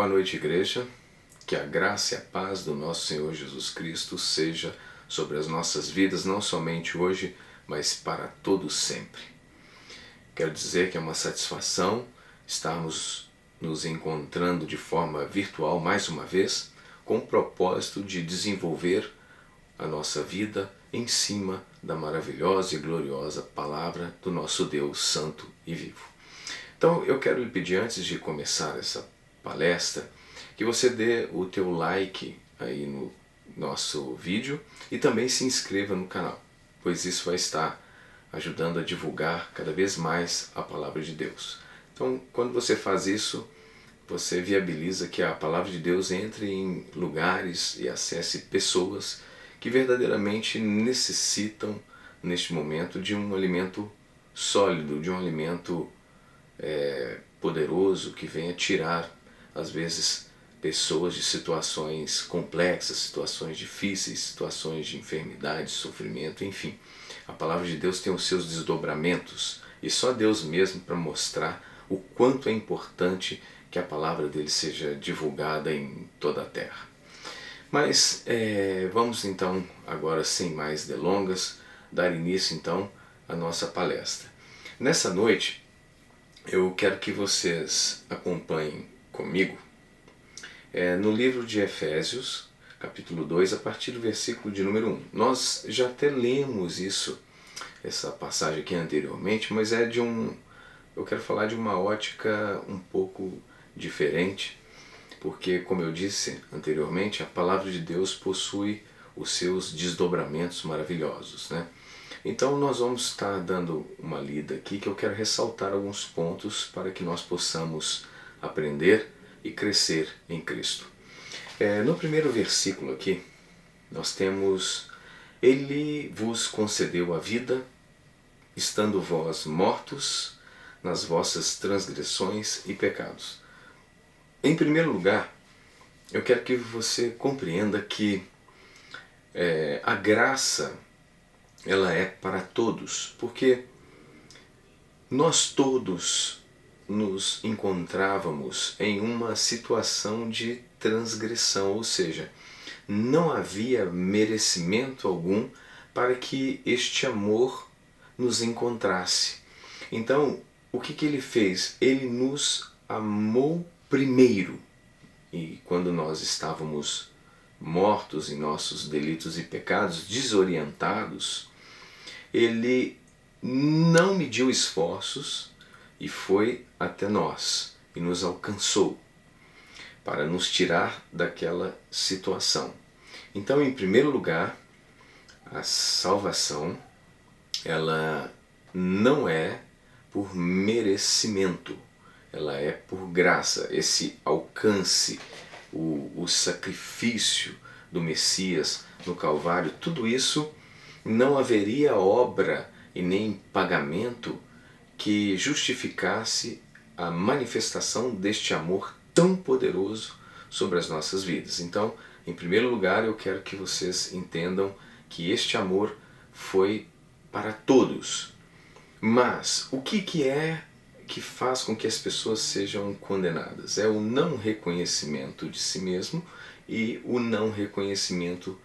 Boa noite, igreja. Que a graça e a paz do nosso Senhor Jesus Cristo seja sobre as nossas vidas, não somente hoje, mas para todo sempre. Quero dizer que é uma satisfação estarmos nos encontrando de forma virtual mais uma vez, com o propósito de desenvolver a nossa vida em cima da maravilhosa e gloriosa palavra do nosso Deus Santo e Vivo. Então eu quero lhe pedir, antes de começar essa palestra, que você dê o teu like aí no nosso vídeo e também se inscreva no canal, pois isso vai estar ajudando a divulgar cada vez mais a palavra de Deus. Então, quando você faz isso, você viabiliza que a palavra de Deus entre em lugares e acesse pessoas que verdadeiramente necessitam, neste momento, de um alimento sólido, de um alimento poderoso que venha tirar, às vezes, pessoas de situações complexas, situações difíceis, situações de enfermidade, sofrimento, enfim. A palavra de Deus tem os seus desdobramentos e só Deus mesmo para mostrar o quanto é importante que a palavra dele seja divulgada em toda a terra. Mas vamos então, agora sem mais delongas, dar início então à nossa palestra. Nessa noite, eu quero que vocês acompanhem comigo no livro de Efésios, capítulo 2, a partir do versículo de número 1. Nós já até lemos essa passagem aqui anteriormente, mas eu quero falar de uma ótica um pouco diferente, porque, como eu disse anteriormente, a palavra de Deus possui os seus desdobramentos maravilhosos, né? Então nós vamos estar dando uma lida aqui que eu quero ressaltar alguns pontos para que nós possamos aprender e crescer em Cristo. No primeiro versículo aqui, nós temos: Ele vos concedeu a vida, estando vós mortos nas vossas transgressões e pecados. Em primeiro lugar, eu quero que você compreenda que a graça, ela é para todos, porque nós todos nos encontrávamos em uma situação de transgressão, ou seja, não havia merecimento algum para que este amor nos encontrasse. Então, o que ele fez? Ele nos amou primeiro. E quando nós estávamos mortos em nossos delitos e pecados, desorientados, ele não mediu esforços e foi até nós e nos alcançou para nos tirar daquela situação. Então, em primeiro lugar, a salvação, ela não é por merecimento, ela é por graça. Esse alcance, o sacrifício do Messias no Calvário, tudo isso, não haveria obra e nem pagamento que justificasse a manifestação deste amor tão poderoso sobre as nossas vidas. Então, em primeiro lugar, eu quero que vocês entendam que este amor foi para todos. Mas o que é que faz com que as pessoas sejam condenadas? É o não reconhecimento de si mesmo e o não reconhecimento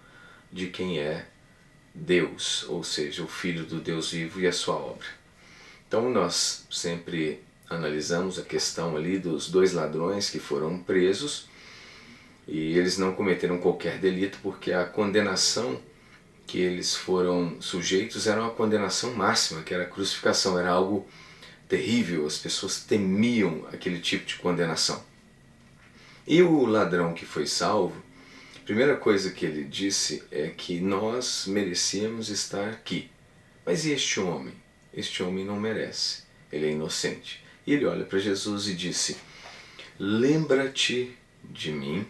de quem é Deus, ou seja, o Filho do Deus vivo e a sua obra. Então nós sempre analisamos a questão ali dos dois ladrões que foram presos e eles não cometeram qualquer delito porque a condenação que eles foram sujeitos era uma condenação máxima, que era a crucificação, era algo terrível, as pessoas temiam aquele tipo de condenação. E o ladrão que foi salvo, a primeira coisa que ele disse é que nós merecíamos estar aqui. Mas e este homem? Este homem não merece, ele é inocente. E ele olha para Jesus e disse: lembra-te de mim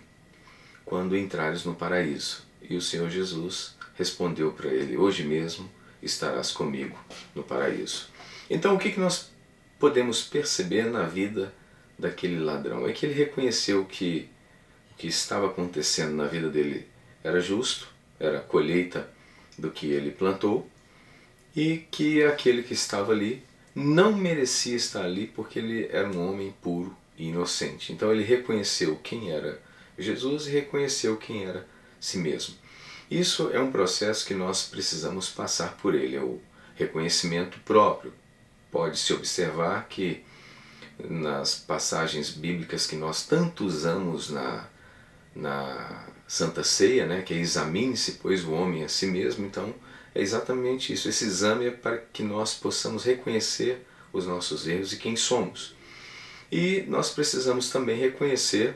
quando entrares no paraíso. E o Senhor Jesus respondeu para ele: hoje mesmo estarás comigo no paraíso. Então o que nós podemos perceber na vida daquele ladrão? É que ele reconheceu que o que estava acontecendo na vida dele era justo, era a colheita do que ele plantou, e que aquele que estava ali não merecia estar ali porque ele era um homem puro e inocente. Então ele reconheceu quem era Jesus e reconheceu quem era si mesmo. Isso é um processo que nós precisamos passar por ele, é o reconhecimento próprio. Pode-se observar que nas passagens bíblicas que nós tanto usamos na Santa Ceia, né, que é examine-se, pois, o homem a si mesmo, então é exatamente isso. Esse exame é para que nós possamos reconhecer os nossos erros e quem somos. E nós precisamos também reconhecer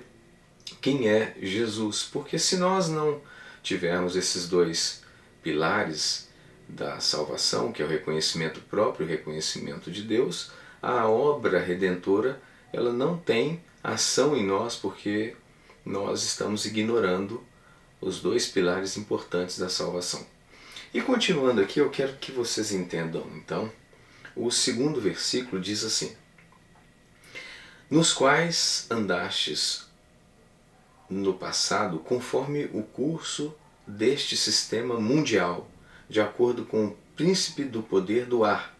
quem é Jesus, porque se nós não tivermos esses dois pilares da salvação, que é o reconhecimento próprio e o reconhecimento de Deus, a obra redentora ela não tem ação em nós, porque nós estamos ignorando os dois pilares importantes da salvação. E continuando aqui, eu quero que vocês entendam, então, o segundo versículo diz assim: nos quais andastes no passado conforme o curso deste sistema mundial, de acordo com o príncipe do poder do ar,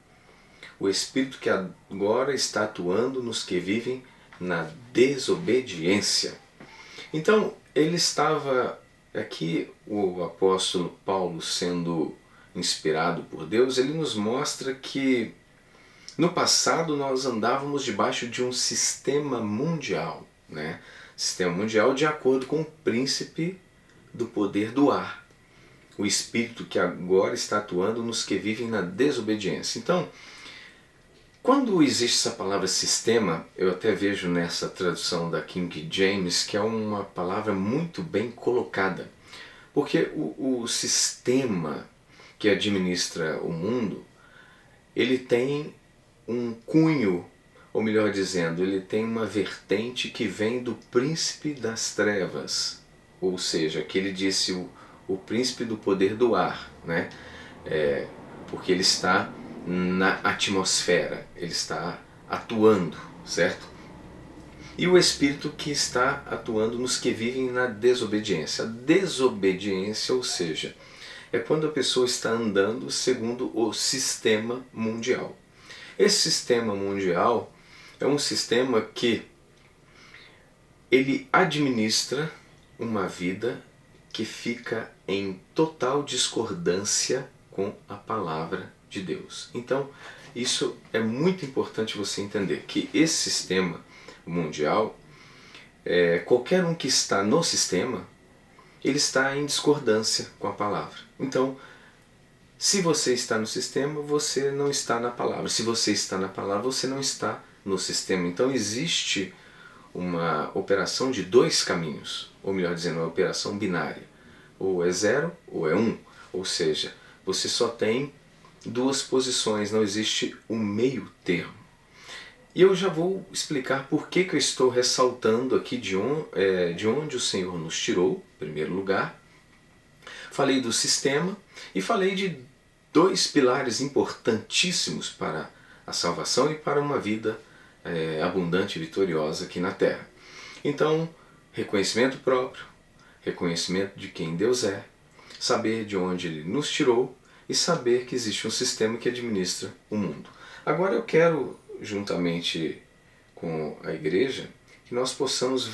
o espírito que agora está atuando nos que vivem na desobediência. Então, ele estava aqui, o apóstolo Paulo, sendo inspirado por Deus, ele nos mostra que no passado nós andávamos debaixo de um sistema mundial, né? Sistema mundial de acordo com o príncipe do poder do ar, o espírito que agora está atuando nos que vivem na desobediência. Então, quando existe essa palavra sistema, eu até vejo nessa tradução da King James que é uma palavra muito bem colocada, porque o sistema que administra o mundo, ele tem um cunho, ou melhor dizendo, ele tem uma vertente que vem do príncipe das trevas, ou seja, que ele disse o príncipe do poder do ar, né? Porque ele está na atmosfera, ele está atuando, certo? E o espírito que está atuando nos que vivem na desobediência. A desobediência, ou seja, é quando a pessoa está andando segundo o sistema mundial. Esse sistema mundial é um sistema que ele administra uma vida que fica em total discordância com a palavra de Deus. Então, isso é muito importante você entender, que esse sistema mundial, qualquer um que está no sistema, ele está em discordância com a palavra. Então, se você está no sistema, você não está na palavra. Se você está na palavra, você não está no sistema. Então existe uma operação de dois caminhos, ou melhor dizendo, uma operação binária. Ou é 0 ou é 1. Ou seja, você só tem duas posições, não existe um meio termo. E eu já vou explicar por que eu estou ressaltando aqui de onde o Senhor nos tirou, em primeiro lugar. Falei do sistema e falei de dois pilares importantíssimos para a salvação e para uma vida abundante e vitoriosa aqui na Terra. Então, reconhecimento próprio, reconhecimento de quem Deus é, saber de onde Ele nos tirou e saber que existe um sistema que administra o mundo. Agora eu quero, juntamente com a igreja, que nós possamos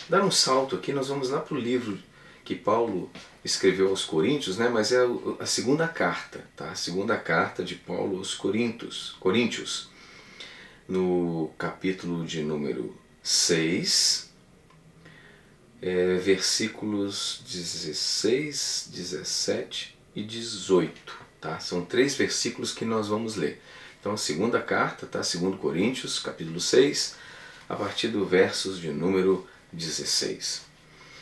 dar um salto aqui. Nós vamos lá para o livro que Paulo escreveu aos Coríntios, né? Mas é a segunda carta, tá? A segunda carta de Paulo aos Coríntios, no capítulo de número 6, versículos 16, 17 e 18, tá? São 3 versículos que nós vamos ler. Então, a segunda carta, tá? 2 Coríntios, capítulo 6, a partir do versos de número 16.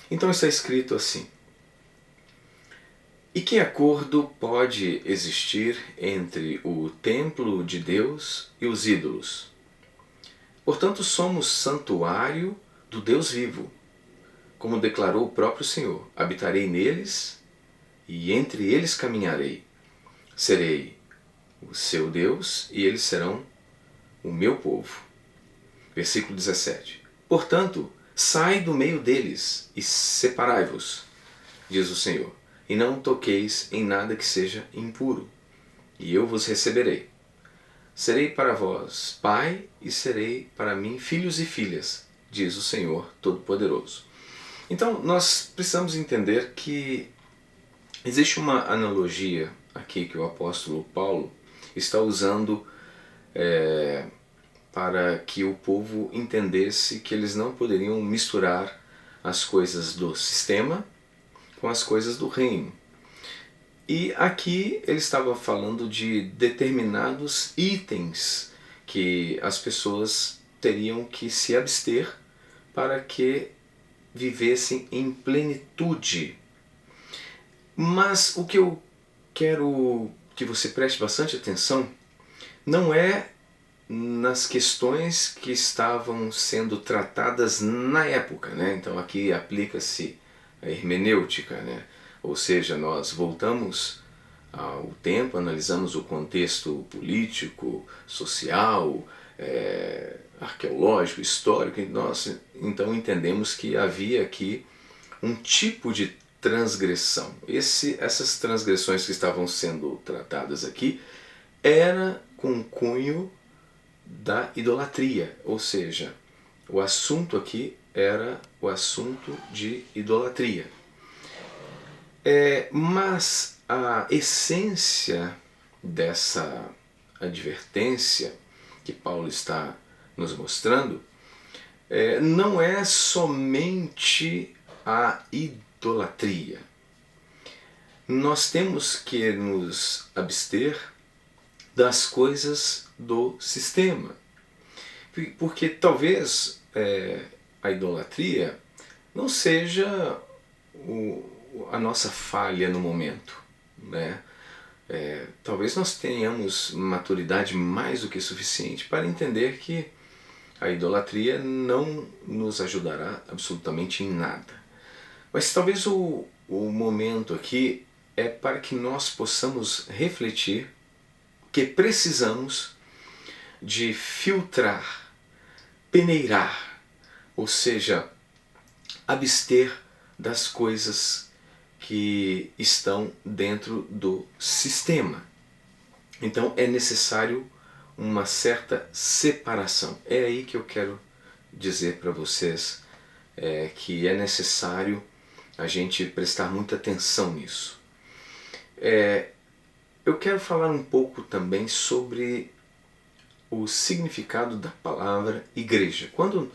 Então está escrito assim: e que acordo pode existir entre o templo de Deus e os ídolos? Portanto, somos santuário do Deus vivo. Como declarou o próprio Senhor, habitarei neles e entre eles caminharei. Serei o seu Deus e eles serão o meu povo. Versículo 17. Portanto, sai do meio deles e separai-vos, diz o Senhor, e não toqueis em nada que seja impuro, e eu vos receberei. serei para vós pai e serei para mim filhos e filhas, diz o Senhor Todo-Poderoso. Então nós precisamos entender que existe uma analogia aqui que o apóstolo Paulo está usando para que o povo entendesse que eles não poderiam misturar as coisas do sistema com as coisas do reino. E aqui ele estava falando de determinados itens que as pessoas teriam que se abster para que vivessem em plenitude. Mas o que eu quero que você preste bastante atenção não é nas questões que estavam sendo tratadas na época, né? Então aqui aplica-se a hermenêutica, né? Ou seja, nós voltamos ao tempo, analisamos o contexto político, social, arqueológico, histórico, e nós então entendemos que havia aqui um tipo de transgressão. Essas transgressões que estavam sendo tratadas aqui era com cunho da idolatria, ou seja, o assunto aqui era o assunto de idolatria. Mas a essência dessa advertência que Paulo está nos mostrando não é somente a idolatria. Nós temos que nos abster das coisas do sistema. Porque talvez a idolatria não seja a nossa falha no momento, né? Talvez nós tenhamos maturidade mais do que suficiente para entender que a idolatria não nos ajudará absolutamente em nada. Mas talvez o momento aqui é para que nós possamos refletir que precisamos de filtrar, peneirar, ou seja, abster das coisas que estão dentro do sistema. Então é necessário uma certa separação. É aí que eu quero dizer para vocês que é necessário a gente prestar muita atenção nisso. Eu quero falar um pouco também sobre o significado da palavra igreja. Quando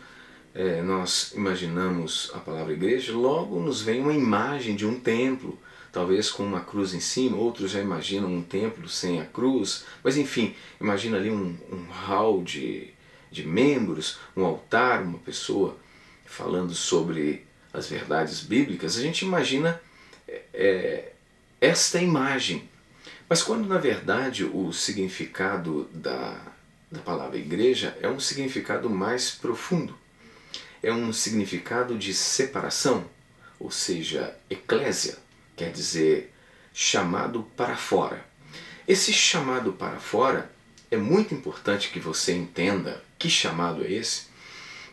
nós imaginamos a palavra igreja, logo nos vem uma imagem de um templo, talvez com uma cruz em cima. Outros já imaginam um templo sem a cruz, mas enfim, imagina ali um hall de membros, um altar, uma pessoa falando sobre as verdades bíblicas. A gente imagina esta imagem. Mas quando na verdade o significado da palavra igreja é um significado mais profundo. É um significado de separação, ou seja, eclésia, quer dizer chamado para fora. Esse chamado para fora é muito importante que você entenda que chamado é esse,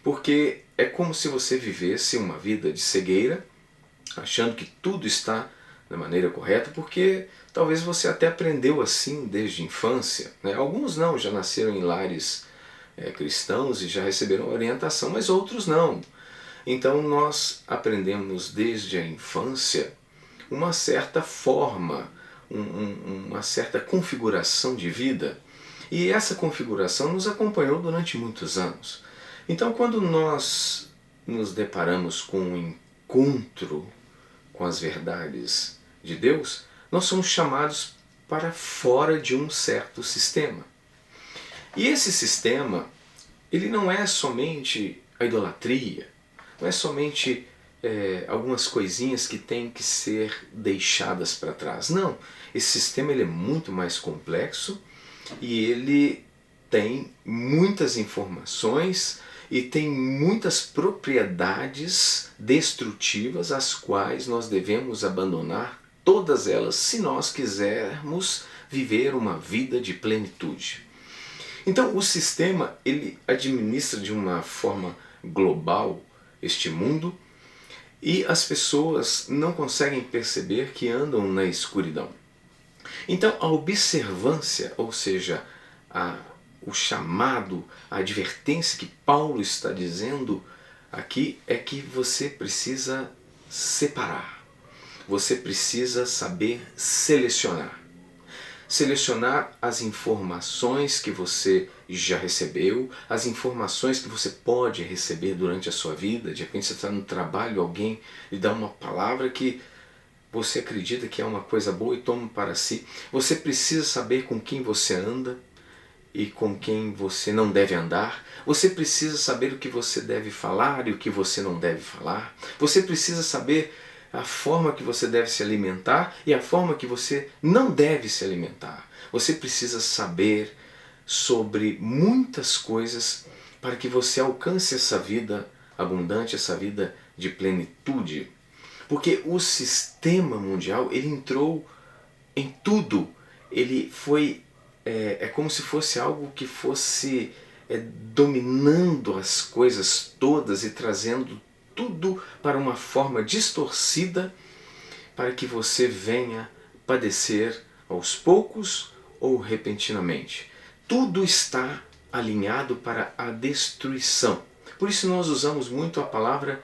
porque é como se você vivesse uma vida de cegueira, achando que tudo está da maneira correta, porque talvez você até aprendeu assim desde a infância, né? Alguns não, já nasceram em lares cristãos e já receberam orientação, mas outros não. Então nós aprendemos desde a infância uma certa forma, uma certa configuração de vida, e essa configuração nos acompanhou durante muitos anos. Então quando nós nos deparamos com um encontro com as verdades de Deus, nós somos chamados para fora de um certo sistema. E esse sistema, ele não é somente a idolatria, não é somente algumas coisinhas que têm que ser deixadas para trás. Não, esse sistema ele é muito mais complexo e ele tem muitas informações e tem muitas propriedades destrutivas as quais nós devemos abandonar, todas elas, se nós quisermos viver uma vida de plenitude. Então o sistema ele administra de uma forma global este mundo e as pessoas não conseguem perceber que andam na escuridão. Então a observância, ou seja, o chamado, a advertência que Paulo está dizendo aqui é que você precisa separar. Você precisa saber selecionar. Selecionar as informações que você já recebeu, as informações que você pode receber durante a sua vida. De repente você está no trabalho, alguém lhe dá uma palavra que você acredita que é uma coisa boa e toma para si. Você precisa saber com quem você anda e com quem você não deve andar. Você precisa saber o que você deve falar e o que você não deve falar. Você precisa saber a forma que você deve se alimentar e a forma que você não deve se alimentar. Você precisa saber sobre muitas coisas para que você alcance essa vida abundante, essa vida de plenitude. Porque o sistema mundial, ele entrou em tudo. Ele foi, é como se fosse algo que fosse dominando as coisas todas e trazendo tudo para uma forma distorcida para que você venha padecer aos poucos ou repentinamente. Tudo está alinhado para a destruição. Por isso nós usamos muito a palavra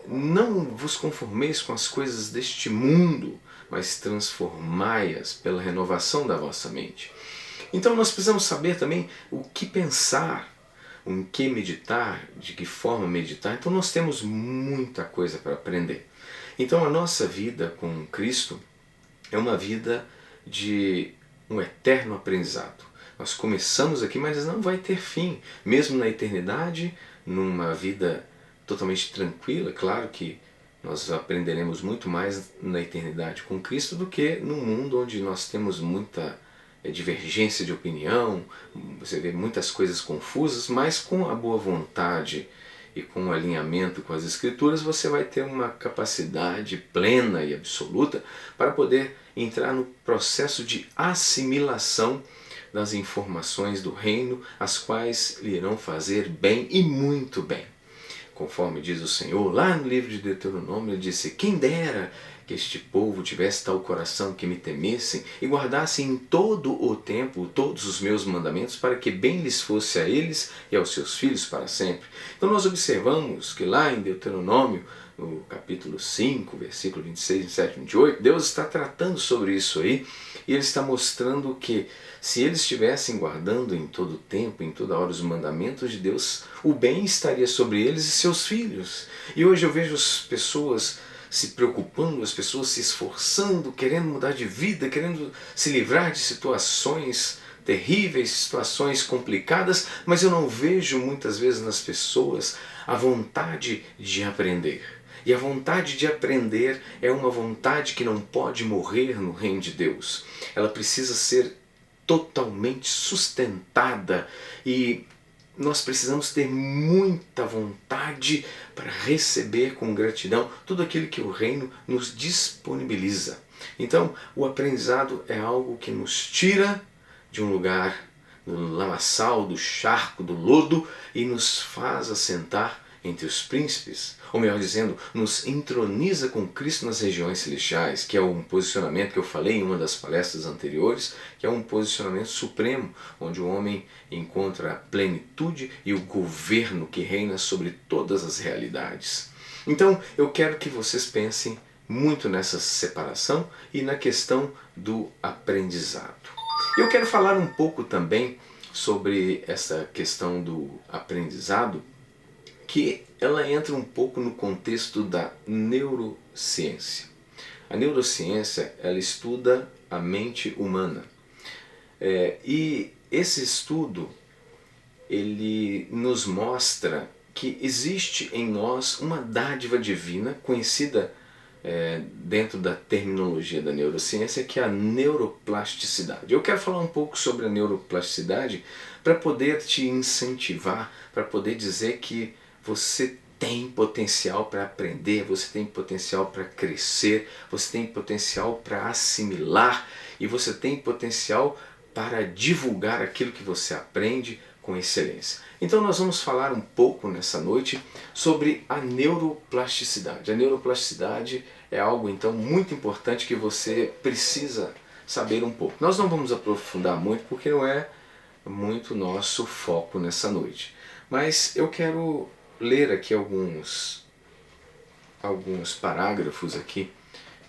não vos conformeis com as coisas deste mundo, mas transformai-as pela renovação da vossa mente. Então nós precisamos saber também o que pensar, em que meditar, de que forma meditar. Então nós temos muita coisa para aprender. Então a nossa vida com Cristo é uma vida de um eterno aprendizado. Nós começamos aqui, mas não vai ter fim. Mesmo na eternidade, numa vida totalmente tranquila, claro que nós aprenderemos muito mais na eternidade com Cristo do que no mundo onde nós temos muita divergência de opinião, você vê muitas coisas confusas, mas com a boa vontade e com o alinhamento com as Escrituras você vai ter uma capacidade plena e absoluta para poder entrar no processo de assimilação das informações do reino, as quais lhe irão fazer bem e muito bem. Conforme diz o Senhor, lá no livro de Deuteronômio, ele disse: quem dera que este povo tivesse tal coração que me temessem e guardassem em todo o tempo todos os meus mandamentos, para que bem lhes fosse a eles e aos seus filhos para sempre. Então nós observamos que lá em Deuteronômio, no capítulo 5, versículo 26, 27, 28, Deus está tratando sobre isso aí, e Ele está mostrando que se eles estivessem guardando em todo tempo, em toda hora os mandamentos de Deus, o bem estaria sobre eles e seus filhos. E hoje eu vejo as pessoas se preocupando, as pessoas se esforçando, querendo mudar de vida, querendo se livrar de situações terríveis, situações complicadas, mas eu não vejo muitas vezes nas pessoas a vontade de aprender. E a vontade de aprender é uma vontade que não pode morrer no reino de Deus. Ela precisa ser totalmente sustentada e nós precisamos ter muita vontade para receber com gratidão tudo aquilo que o reino nos disponibiliza. Então, o aprendizado é algo que nos tira de um lugar do lamaçal, do charco, do lodo e nos faz assentar entre os príncipes, ou melhor dizendo, nos entroniza com Cristo nas regiões celestiais, que é um posicionamento que eu falei em uma das palestras anteriores, que é um posicionamento supremo, onde o homem encontra a plenitude e o governo que reina sobre todas as realidades. Então eu quero que vocês pensem muito nessa separação e na questão do aprendizado. Eu quero falar um pouco também sobre essa questão do aprendizado, que ela entra um pouco no contexto da neurociência. A neurociência, ela estuda a mente humana. E esse estudo, ele nos mostra que existe em nós uma dádiva divina, conhecida dentro da terminologia da neurociência, que é a neuroplasticidade. Eu quero falar um pouco sobre a neuroplasticidade para poder te incentivar, para poder dizer que você tem potencial para aprender, você tem potencial para crescer, você tem potencial para assimilar e você tem potencial para divulgar aquilo que você aprende com excelência. Então nós vamos falar um pouco nessa noite sobre a neuroplasticidade. A neuroplasticidade é algo então muito importante que você precisa saber um pouco. Nós não vamos aprofundar muito porque não é muito nosso foco nessa noite. Mas eu quero ler aqui alguns parágrafos aqui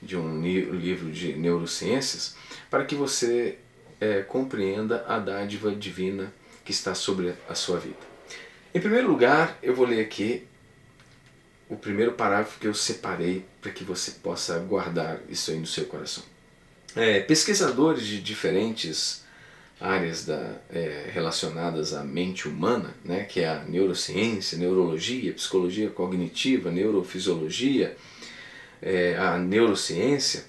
de um livro de neurociências para que você compreenda a dádiva divina que está sobre a sua vida. Em primeiro lugar, eu vou ler aqui o primeiro parágrafo que eu separei para que você possa guardar isso aí no seu coração. Pesquisadores de diferentes áreas relacionadas à mente humana, né, que é a neurociência, neurologia, psicologia cognitiva, neurofisiologia, a neurociência,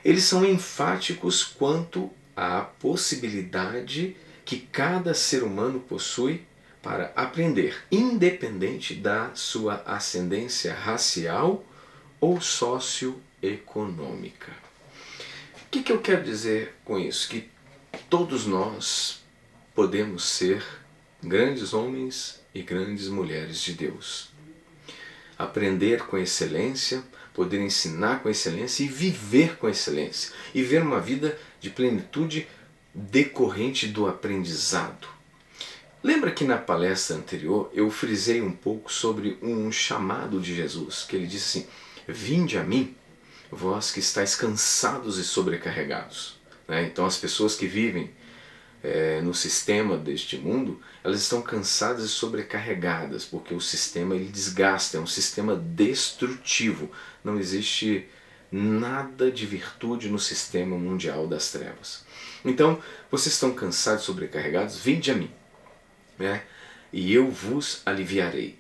eles são enfáticos quanto à possibilidade que cada ser humano possui para aprender, independente da sua ascendência racial ou socioeconômica. O que eu quero dizer com isso? Que todos nós podemos ser grandes homens e grandes mulheres de Deus. Aprender com excelência, poder ensinar com excelência e viver com excelência. E ver uma vida de plenitude decorrente do aprendizado. Lembra que na palestra anterior eu frisei um pouco sobre um chamado de Jesus, que ele disse assim: vinde a mim, vós que estáis cansados e sobrecarregados. Então as pessoas que vivem no sistema deste mundo, elas estão cansadas e sobrecarregadas, porque o sistema ele desgasta, é um sistema destrutivo. Não existe nada de virtude no sistema mundial das trevas. Então, vocês estão cansados e sobrecarregados? Vinde a mim, e eu vos aliviarei.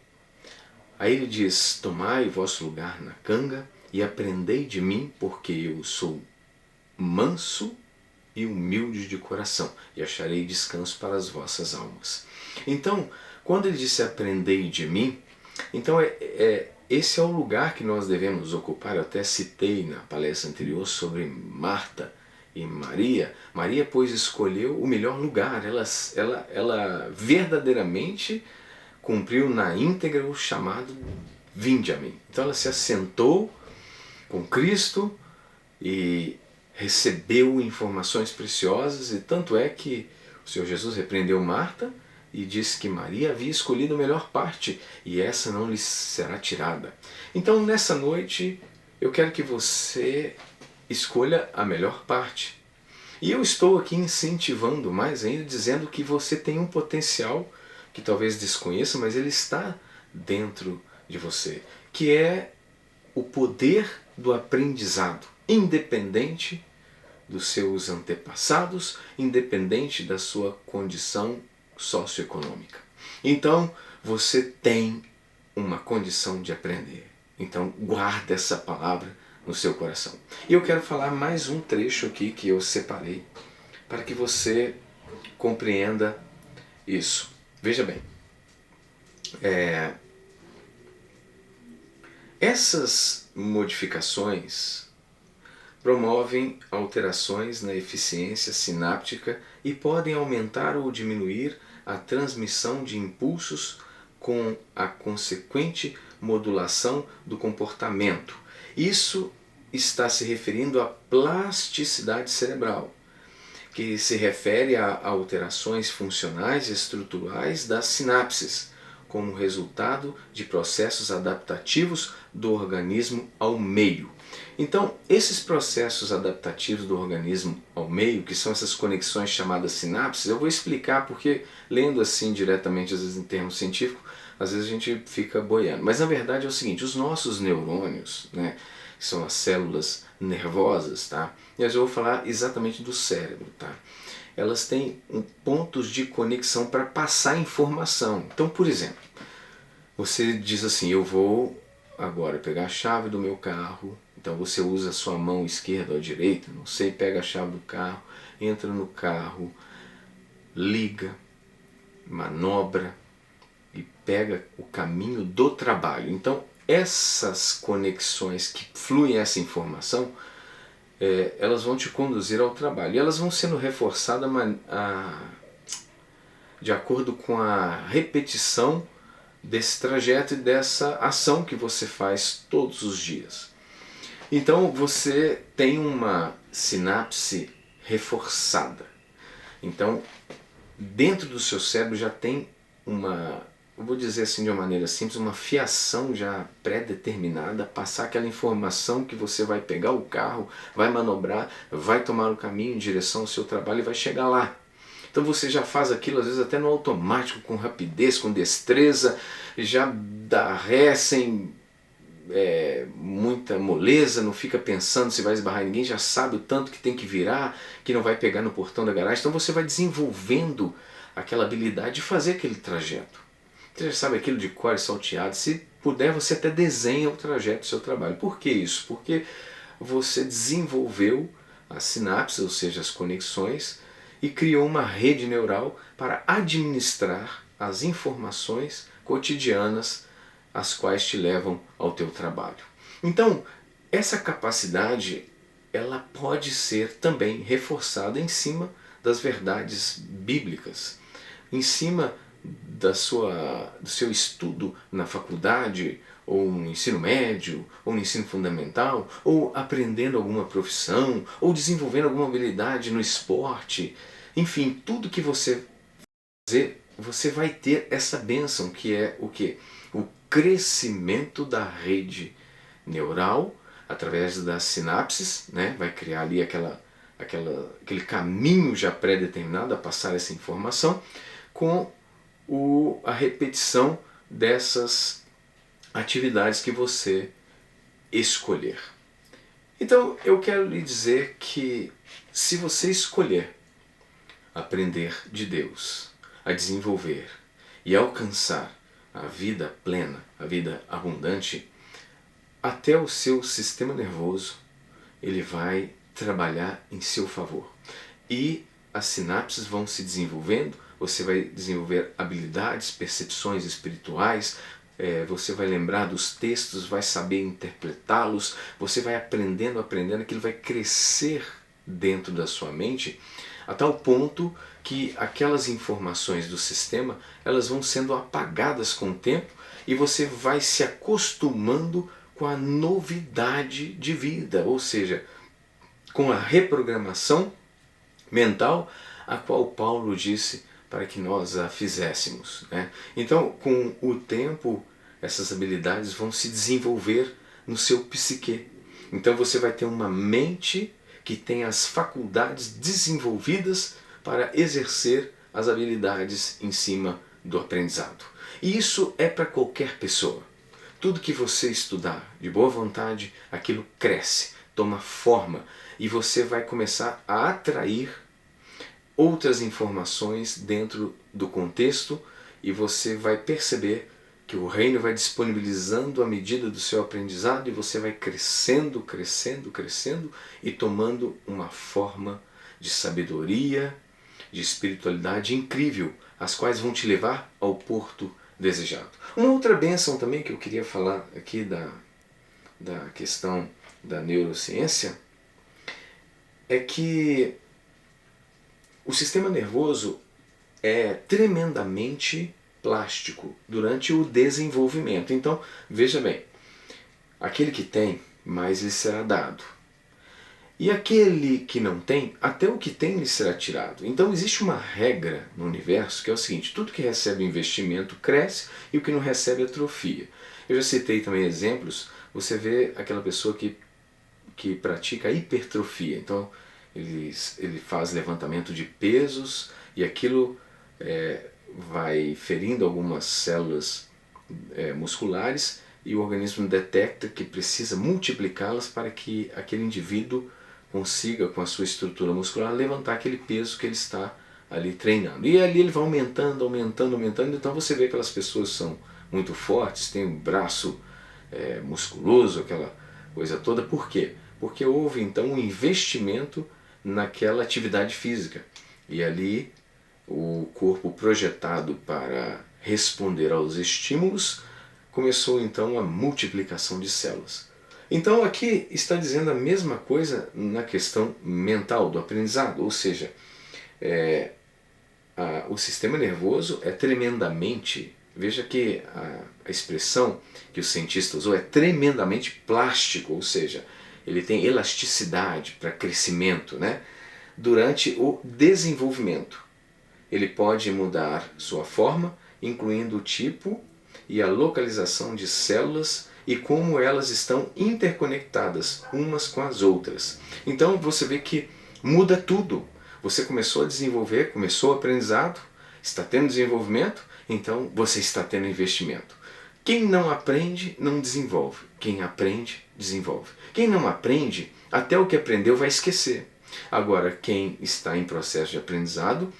Aí ele diz: tomai o vosso lugar na canga e aprendei de mim, porque eu sou manso e humilde de coração, e acharei descanso para as vossas almas. Então, quando ele disse aprendei de mim, então esse é o lugar que nós devemos ocupar. Eu até citei na palestra anterior sobre Marta e Maria. Maria, pois, escolheu o melhor lugar. Ela verdadeiramente cumpriu na íntegra o chamado vinde a mim. Então ela se assentou com Cristo e recebeu informações preciosas, e tanto é que o Senhor Jesus repreendeu Marta e disse que Maria havia escolhido a melhor parte e essa não lhe será tirada. Então nessa noite eu quero que você escolha a melhor parte. E eu estou aqui incentivando mais ainda, dizendo que você tem um potencial que talvez desconheça, mas ele está dentro de você, que é o poder do aprendizado, independente dos seus antepassados, independente da sua condição socioeconômica. Então, você tem uma condição de aprender. Então, guarda essa palavra no seu coração. E eu quero falar mais um trecho aqui que eu separei para que você compreenda isso. Veja bem, essas modificações promovem alterações na eficiência sináptica e podem aumentar ou diminuir a transmissão de impulsos com a consequente modulação do comportamento. Isso está se referindo à plasticidade cerebral, que se refere a alterações funcionais e estruturais das sinapses, como resultado de processos adaptativos do organismo ao meio. Então, esses processos adaptativos do organismo ao meio, que são essas conexões chamadas sinapses, eu vou explicar porque, lendo assim diretamente, às vezes em termos científicos, às vezes a gente fica boiando. Mas na verdade é o seguinte: os nossos neurônios, que são as células nervosas, tá? E eu vou falar exatamente do cérebro, tá? Elas têm pontos de conexão para passar informação. Então, por exemplo, você diz assim: eu vou agora pegar a chave do meu carro. Então você usa a sua mão esquerda ou direita, não sei, pega a chave do carro, entra no carro, liga, manobra e pega o caminho do trabalho. Então essas conexões que fluem essa informação, elas vão te conduzir ao trabalho. E elas vão sendo reforçadas de acordo com a repetição desse trajeto e dessa ação que você faz todos os dias. Então você tem uma sinapse reforçada. Então dentro do seu cérebro já tem uma, eu vou dizer assim de uma maneira simples, uma fiação já pré-determinada, passar aquela informação que você vai pegar o carro, vai manobrar, vai tomar o caminho em direção ao seu trabalho e vai chegar lá. Então você já faz aquilo às vezes até no automático, com rapidez, com destreza, já dá ré sem muita moleza, não fica pensando se vai esbarrar em ninguém, já sabe o tanto que tem que virar, que não vai pegar no portão da garagem. Então você vai desenvolvendo aquela habilidade de fazer aquele trajeto. Você já sabe aquilo de cor e salteado. Se puder, você até desenha o trajeto do seu trabalho. Por que isso? Porque você desenvolveu as sinapses, ou seja, as conexões, e criou uma rede neural para administrar as informações cotidianas as quais te levam ao teu trabalho. Então, essa capacidade ela pode ser também reforçada em cima das verdades bíblicas, em cima do seu estudo na faculdade, ou no ensino médio, ou no ensino fundamental, ou aprendendo alguma profissão, ou desenvolvendo alguma habilidade no esporte. Enfim, tudo que você fazer, você vai ter essa bênção, que é o quê? O crescimento da rede neural através das sinapses, né? Vai criar ali aquele caminho já pré-determinado a passar essa informação, com a repetição dessas atividades que você escolher. Então eu quero lhe dizer que se você escolher aprender de Deus, a desenvolver e alcançar a vida plena, a vida abundante, até o seu sistema nervoso ele vai trabalhar em seu favor. E as sinapses vão se desenvolvendo, você vai desenvolver habilidades, percepções espirituais, você vai lembrar dos textos, vai saber interpretá-los, você vai aprendendo, aquilo vai crescer dentro da sua mente, a tal ponto que aquelas informações do sistema elas vão sendo apagadas com o tempo e você vai se acostumando com a novidade de vida, ou seja, com a reprogramação mental a qual Paulo disse para que nós a fizéssemos, né? Então, com o tempo, essas habilidades vão se desenvolver no seu psique. Então você vai ter uma mente que tem as faculdades desenvolvidas para exercer as habilidades em cima do aprendizado. E isso é para qualquer pessoa. Tudo que você estudar de boa vontade, aquilo cresce, toma forma e você vai começar a atrair outras informações dentro do contexto e você vai perceber que o reino vai disponibilizando a medida do seu aprendizado e você vai crescendo, crescendo, crescendo e tomando uma forma de sabedoria, de espiritualidade incrível, as quais vão te levar ao porto desejado. Uma outra bênção também que eu queria falar aqui da questão da neurociência é que o sistema nervoso é tremendamente plástico durante o desenvolvimento. Então, veja bem, aquele que tem, mais lhe será dado. E aquele que não tem, até o que tem lhe será tirado. Então existe uma regra no universo que é o seguinte: tudo que recebe investimento cresce e o que não recebe atrofia. Eu já citei também exemplos, você vê aquela pessoa que pratica hipertrofia. Então ele faz levantamento de pesos e aquilo vai ferindo algumas células musculares e o organismo detecta que precisa multiplicá-las para que aquele indivíduo consiga, com a sua estrutura muscular, levantar aquele peso que ele está ali treinando. E ali ele vai aumentando, aumentando, aumentando. Então você vê que aquelas pessoas são muito fortes, têm um braço musculoso, aquela coisa toda. Por quê? Porque houve então um investimento naquela atividade física. E ali o corpo projetado para responder aos estímulos começou então a multiplicação de células. Então aqui está dizendo a mesma coisa na questão mental do aprendizado, ou seja, o sistema nervoso é tremendamente, veja que a expressão que o cientista usou é tremendamente plástico, ou seja, ele tem elasticidade para crescimento, né, durante o desenvolvimento. ele pode mudar sua forma, incluindo o tipo e a localização de células e como elas estão interconectadas umas com as outras. Então você vê que muda tudo. Você começou a desenvolver, começou o aprendizado, está tendo desenvolvimento, então você está tendo investimento. Quem não aprende, não desenvolve. Quem aprende, desenvolve. Quem não aprende, até o que aprendeu vai esquecer. Agora, quem está em processo de aprendizado,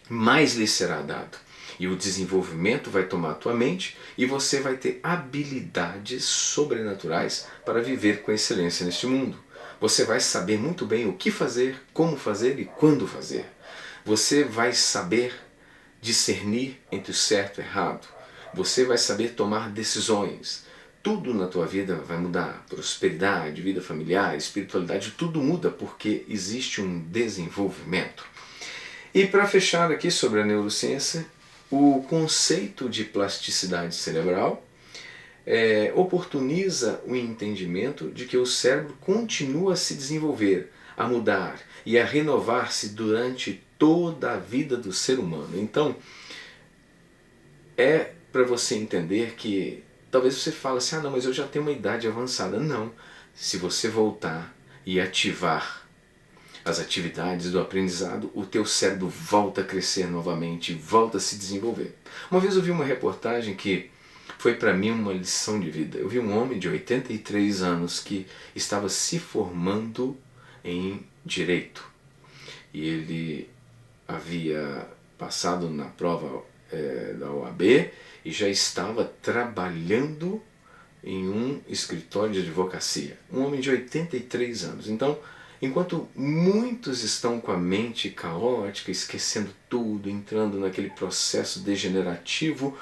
mais lhe será dado. E o desenvolvimento vai tomar a tua mente e você vai ter habilidades sobrenaturais para viver com excelência neste mundo. Você vai saber muito bem o que fazer, como fazer e quando fazer. Você vai saber discernir entre o certo e o errado. Você vai saber tomar decisões. Tudo na tua vida vai mudar. Prosperidade, vida familiar, espiritualidade, tudo muda porque existe um desenvolvimento. E para fechar aqui sobre a neurociência, o conceito de plasticidade cerebral oportuniza o entendimento de que o cérebro continua a se desenvolver, a mudar e a renovar-se durante toda a vida do ser humano. Então, é para você entender que talvez você fale assim, não, mas eu já tenho uma idade avançada. Não, se você voltar e ativar as atividades do aprendizado, o teu cérebro volta a crescer novamente, volta a se desenvolver. Uma vez eu vi uma reportagem que foi para mim uma lição de vida. Eu vi um homem de 83 anos que estava se formando em Direito. E ele havia passado na prova da OAB e já estava trabalhando em um escritório de advocacia. Um homem de 83 anos. Então, enquanto muitos estão com a mente caótica, esquecendo tudo, entrando naquele processo degenerativo,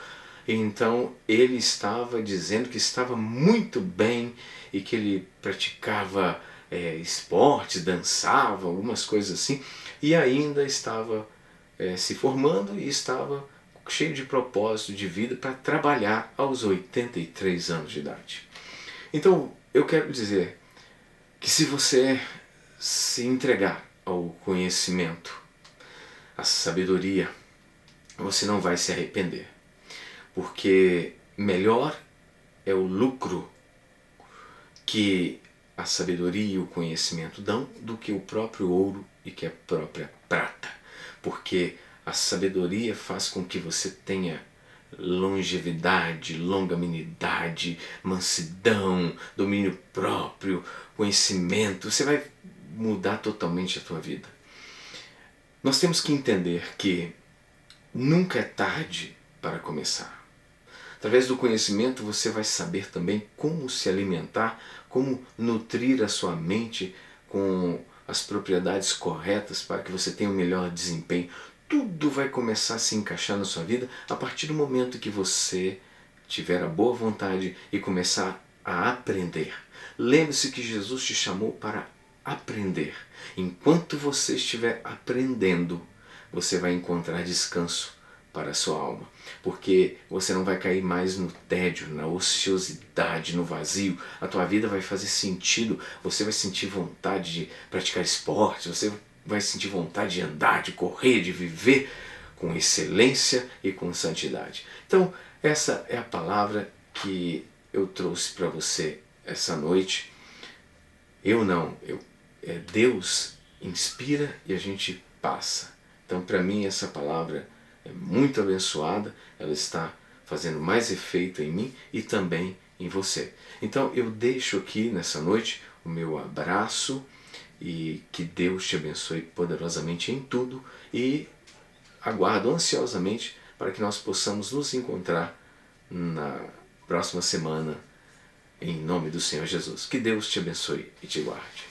então ele estava dizendo que estava muito bem e que ele praticava esportes, dançava, algumas coisas assim, e ainda estava se formando e estava cheio de propósito de vida para trabalhar aos 83 anos de idade. Então eu quero dizer que se você se entregar ao conhecimento, à sabedoria, você não vai se arrepender. Porque melhor é o lucro que a sabedoria e o conhecimento dão do que o próprio ouro e que a própria prata. Porque a sabedoria faz com que você tenha longevidade, longanimidade, mansidão, domínio próprio, conhecimento. Você vai mudar totalmente a tua vida. Nós temos que entender que nunca é tarde para começar. Através do conhecimento você vai saber também como se alimentar, como nutrir a sua mente com as propriedades corretas para que você tenha o melhor desempenho. Tudo vai começar a se encaixar na sua vida a partir do momento que você tiver a boa vontade e começar a aprender. Lembre-se que Jesus te chamou para aprender. Enquanto você estiver aprendendo, você vai encontrar descanso para a sua alma, porque você não vai cair mais no tédio, na ociosidade, no vazio. A tua vida vai fazer sentido, você vai sentir vontade de praticar esportes, você vai sentir vontade de andar, de correr, de viver com excelência e com santidade. Então, essa é a palavra que eu trouxe para você essa noite. Deus inspira e a gente passa. Então, para mim, essa palavra é muito abençoada, ela está fazendo mais efeito em mim e também em você. Então eu deixo aqui nessa noite o meu abraço e que Deus te abençoe poderosamente em tudo e aguardo ansiosamente para que nós possamos nos encontrar na próxima semana em nome do Senhor Jesus. Que Deus te abençoe e te guarde.